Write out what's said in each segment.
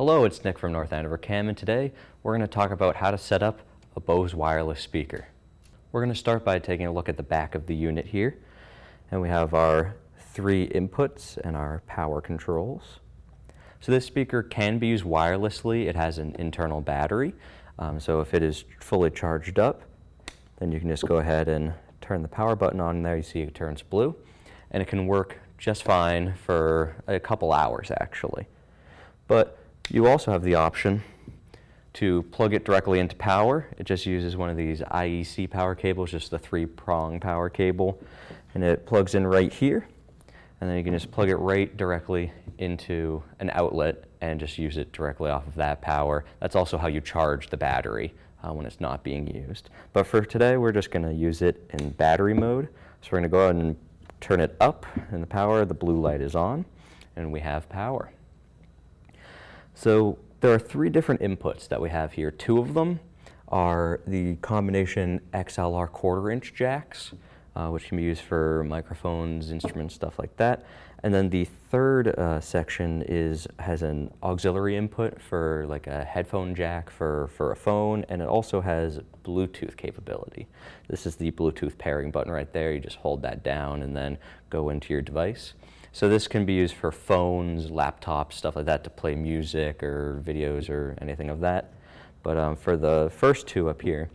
Hello, it's Nick from North Andover Cam, and today we're going to talk about how to set up a Bose wireless speaker. We're going to start by taking a look at the back of the unit here, and we have our 3 inputs and our power controls. So this speaker can be used wirelessly. It has an internal battery, so if it is fully charged up, then you can just go ahead and turn the power button on there. You see it turns blue, and it can work just fine for a couple hours actually. But you also have the option to plug it directly into power. It just uses one of these IEC power cables, just the 3-prong power cable, and it plugs in right here, and then you can just plug it right directly into an outlet and just use it directly off of that power. That's also how you charge the battery when it's not being used. But for today, we're just going to use it in battery mode. So we're going to go ahead and turn it up in the power. The blue light is on, and we have power. So there are 3 different inputs that we have here. 2 of them are the combination XLR 1/4-inch jacks, which can be used for microphones, instruments, stuff like that. And then the 3rd section has an auxiliary input for like a headphone jack for a phone, and it also has Bluetooth capability. This is the Bluetooth pairing button right there. You just hold that down and then go into your device. So this can be used for phones, laptops, stuff like that, to play music or videos or anything of that. But for the first 2 up here,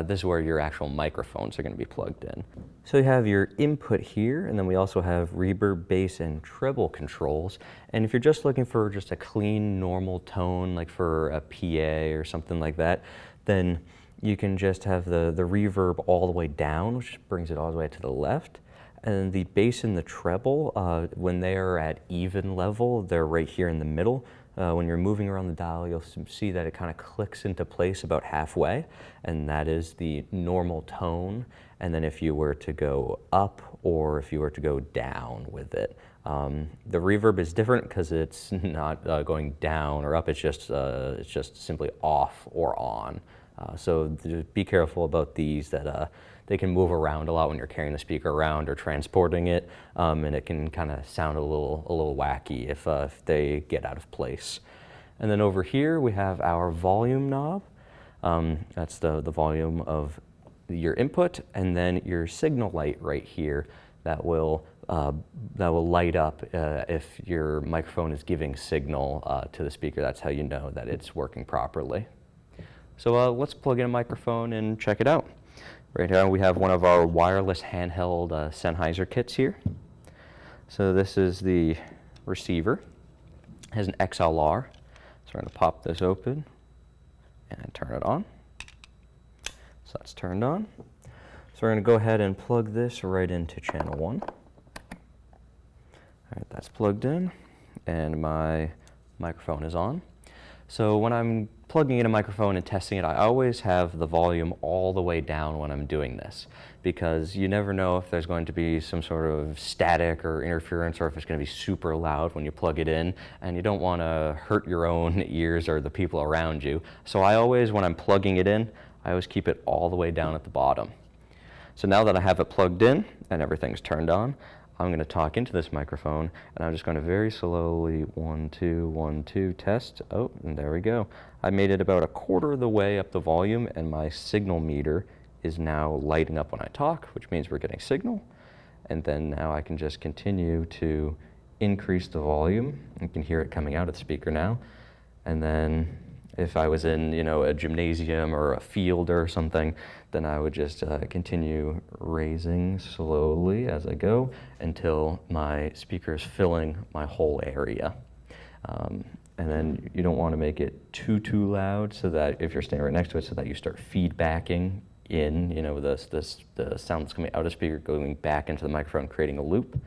this is where your actual microphones are going to be plugged in. So you have your input here, and then we also have reverb, bass, and treble controls. And if you're just looking for just a clean, normal tone, like for a PA or something like that, then you can just have the reverb all the way down, which brings it all the way to the left. And the bass and the treble, when they are at even level, they're right here in the middle. When you're moving around the dial, you'll see that it kind of clicks into place about halfway, and that is the normal tone. And then if you were to go up or if you were to go down with it, the reverb is different because it's not going down or up. It's just simply off or on. So be careful about these, that they can move around a lot when you're carrying the speaker around or transporting it, and it can kind of sound a little wacky if they get out of place. And then over here we have our volume knob. That's the volume of your input, and then your signal light right here that will light up if your microphone is giving signal to the speaker. That's how you know that it's working properly. So let's plug in a microphone and check it out. Right here we have one of our wireless handheld Sennheiser kits here. So this is the receiver. It has an XLR. So we're going to pop this open and turn it on. So that's turned on. So we're going to go ahead and plug this right into channel 1. All right, that's plugged in, and my microphone is on. So when I'm plugging in a microphone and testing it, I always have the volume all the way down when I'm doing this, because you never know if there's going to be some sort of static or interference, or if it's going to be super loud when you plug it in, and you don't want to hurt your own ears or the people around you. So I always, when I'm plugging it in, I always keep it all the way down at the bottom. So now that I have it plugged in and everything's turned on, I'm going to talk into this microphone, and I'm just going to very slowly 1, 2, 1, 2 test. Oh, and there we go. I made it about 1/4 of the way up the volume, and my signal meter is now lighting up when I talk, which means we're getting signal. And then now I can just continue to increase the volume. You can hear it coming out of the speaker now. And then if I was in, a gymnasium or a field or something, then I would just continue raising slowly as I go until my speaker is filling my whole area. And then you don't want to make it too loud, so that if you're standing right next to it, so that you start feedbacking in, the sound that's coming out of the speaker going back into the microphone, creating a loop.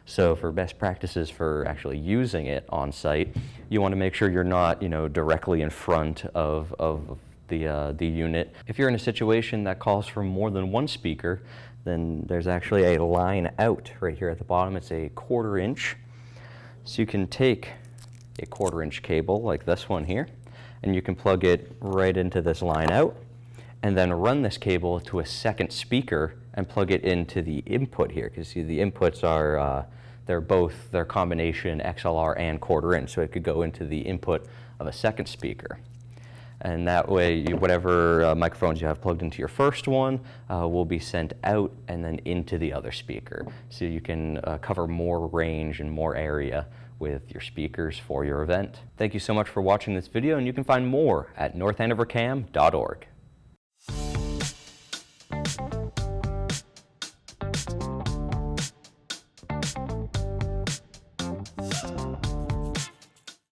So for best practices for actually using it on site, you want to make sure you're not, directly in front of the unit. If you're in a situation that calls for more than one speaker, then there's actually a line out right here at the bottom. It's a 1/4 inch. So you can take a 1/4 inch cable like this one here, and you can plug it right into this line out, and then run this cable to a second speaker and plug it into the input here, because see the inputs are They're combination XLR and quarter inch, so it could go into the input of a second speaker. And that way, whatever microphones you have plugged into your first one will be sent out and then into the other speaker. So you can cover more range and more area with your speakers for your event. Thank you so much for watching this video, and you can find more at northandovercam.org.